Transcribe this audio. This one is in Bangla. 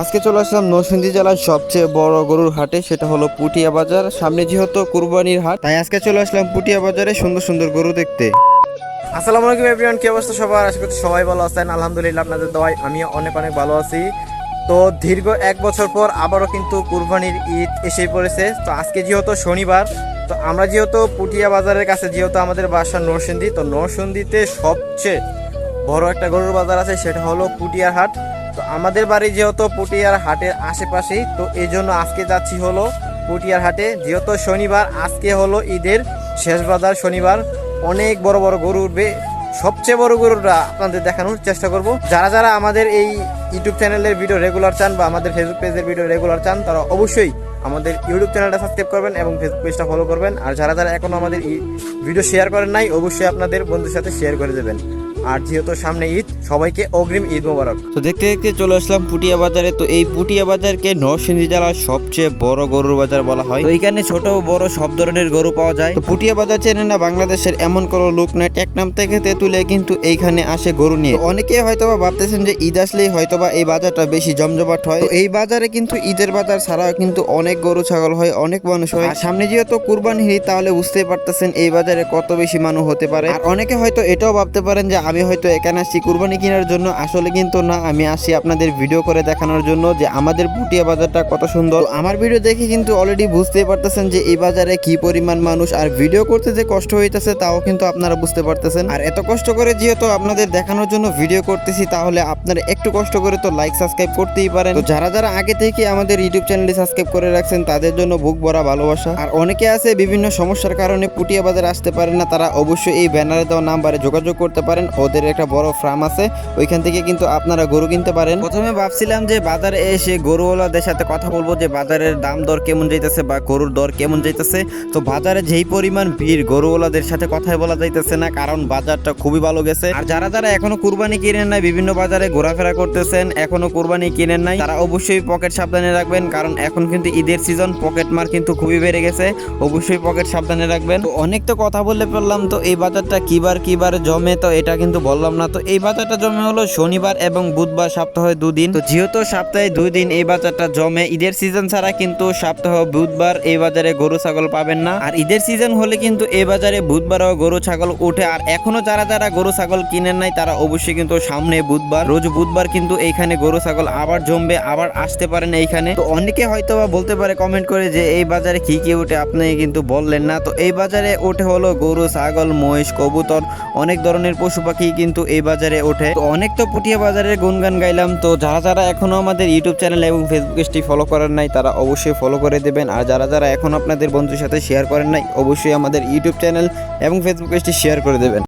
আজকে চলে আসলাম নরসিংদী জেলার সবচেয়ে বড় গরুর হাটে, সেটা হলো পুটিয়া বাজার। সামনে যেহেতু কুরবানির হাট, তাই আজকে চলে আসলাম পুটিয়া বাজারে সুন্দর সুন্দর গরু দেখতে। আসসালামু আলাইকুম এভরিওয়ান, কি অবস্থা সবার? আশা করছি সবাই ভালো আছেন। আলহামদুলিল্লাহ, আপনাদের দোয়ায় আমি অনেক অনেক ভালো আছি। তো দীর্ঘ 1 বছর পর আবারও কিন্তু কুরবানির ঈদ এসে পড়েছে। তো আজকে যেহেতু শনিবার, তো আমরা যেহেতু পুটিয়া বাজারের কাছে, যেহেতু আমাদের বাসা নরসিংদী, তো নরসিংদীতে সবচেয়ে বড় একটা গরুর বাজার আছে, সেটা হলো পুটিয়ার হাট। তো আমাদের বাড়ি যেহেতু পুটিয়ার হাটের আশেপাশেই, তো এই জন্য আজকে যাচ্ছি হলো পুটিয়ার হাটে। যেহেতু শনিবার, আজকে হলো ঈদের শেষ বাজার শনিবার, অনেক বড় বড় গরু উঠবে। সবচেয়ে বড় গরুটা আপনাদের দেখানোর চেষ্টা করব। যারা যারা আমাদের এই ইউটিউব চ্যানেলের ভিডিও রেগুলার চান বা আমাদের ফেসবুক পেজের ভিডিও রেগুলার চান, তারা অবশ্যই আমাদের ইউটিউব চ্যানেলটা সাবস্ক্রাইব করবেন এবং ফেসবুক পেজটা ফলো করবেন। আর যারা যারা এখনো আমাদের ভিডিও শেয়ার করেন নাই, অবশ্যই আপনাদের বন্ধুর সাথে শেয়ার করে দেবেন। আর যেহেতু সামনে ঈদ, সবাইকে অগ্রিম ঈদ মোবারক। তো দেখতে দেখতে চলে আসলাম পুটিয়া বাজারে। তো এই পুটিয়া বাজারকে নরসিংদী জেলার সবচেয়ে বড় গরুর বাজার বলা হয়। তো এখানে ছোট বড় সব ধরনের গরু পাওয়া যায়। তো পুটিয়া বাজার চেনে না বাংলাদেশের এমন কোনো লোক নাই, টেকনাম থেকে তেঁতুলে কিন্তু এইখানে আসে গরু নিয়ে। অনেকে হয়তোবা ভাবতেছেন যে ঈদ আসলেই হয়তোবা এই বাজারটা বেশি জমজমাট হয়। তো এই বাজারে কিন্তু ঈদের বাজার ছাড়াও কিন্তু অনেক গরু ছাগল হয়, অনেক মানুষ হয়। আর সামনে যেহেতু কুরবানির ঈদ, তাহলে বুঝতেই পারতেছেন এই বাজারে কত বেশি মানুষ হতে পারে। আর অনেকে হয়তো এটাও ভাবতে পারেন যে আমি হয়তো এখানে আসছি কুরবানি কেনার জন্য। আসলে কিন্তু না, আমি আসি আপনাদের ভিডিও করে দেখানোর জন্য যে আমাদের পুটিয়া বাজারটা কত সুন্দর। আমার ভিডিও দেখে কিন্তু অলরেডি বুঝতেই পারতেছেন যে এই বাজারে কি পরিমাণ মানুষ, আর ভিডিও করতে যে কষ্ট হইতেছে তাও কিন্তু আপনারা বুঝতে পারতেছেন। আর এত কষ্ট করে যেহেতু আপনাদের দেখানোর জন্য ভিডিও করতেছি, তাহলে আপনারা একটু কষ্ট করে তো লাইক সাবস্ক্রাইব করতেই পারেন। তো যারা যারা আগে থেকে আমাদের ইউটিউব চ্যানেলটি সাবস্ক্রাইব করে রাখছেন, তাদের জন্য বুক ভরা ভালোবাসা। আর অনেকে আছে বিভিন্ন সমস্যার কারণে পুটিয়া বাজার আসতে পারেন না, তারা অবশ্যই এই ব্যানারে দেওয়া নাম্বারে যোগাযোগ করতে পারেন। ওদের একটা বড় ফার্ম আছে, ওইখান থেকে কিন্তু আপনারা গরু কিনতে পারেন। প্রথমে ভাবছিলাম যে বাজারে এসে গরুওয়ালাদের সাথে কথা বলবো যে বাজারের দাম দর কেমন যাইতেছে বা গরুর দর কেমন যাইতেছে। তো বাজারে যেই পরিমাণ ভিড়, গরুওয়ালাদের সাথে কথাই বলা যাইতেছে না, কারণ বাজারটা খুবই ভালো গেছে। আর যারা যারা এখনো কুরবানি কিনেন নাই, বিভিন্ন বাজারে ঘোরাফেরা করতেছেন, এখনো কুরবানি কিনেন নাই, তারা অবশ্যই পকেট সাবধানে রাখবেন, কারণ এখন কিন্তু ঈদের সিজন, পকেট মার কিন্তু খুবই বেড়ে গেছে। অবশ্যই পকেট সাবধানে রাখবেন। তো অনেক তো কথা বললে ফেললাম, তো এই বাজারটা কিবার জমে তো এটা কিন্তু বললাম না। তো এই বাজারটা জমে হলো শনিবার এবং বুধবার, সপ্তাহে 2 দিন। তো যেহেতু সপ্তাহে 2 দিন এই বাজারটা জমে, ঈদের সিজন ছাড়া কিন্তু সপ্তাহ বুধবার এই বাজারে গরু ছাগল পাবেন না। আর ঈদের সিজন হলে কিন্তু এই বাজারে বুধবারও গরু ছাগল ওঠে। আর এখনো যারা যারা গরু ছাগল কিনেন নাই, তারা অবশ্যই কিন্তু সামনে বুধবার, রোজ বুধবার কিন্তু এইখানে গরু ছাগল আবার জমবে, আবার আসতে পারেন এইখানে। তো অনেকে হয়তো বা বলতে পারে কমেন্ট করে যে এই বাজারে কি কি ওঠে, আপনি কিন্তু বললেন না। তো এই বাজারে ওঠে হলো গরু, ছাগল, মহিষ, কবুতর, অনেক ধরনের পশু পাখি কিন্তু এই বাজারে ওঠে। তো অনেক তো পুটিয়া বাজারের গুণগান গাইলাম। তো যারা যারা এখনো আমাদের ইউটিউব চ্যানেল এবং ফেসবুক পেজটি ফলো করেন নাই, তারা অবশ্যই ফলো করে দেবেন। আর যারা যারা এখন আপনাদের বন্ধুর সাথে শেয়ার করেন নাই, অবশ্যই আমাদের ইউটিউব চ্যানেল এবং ফেসবুক পেজটি শেয়ার করে দেবেন।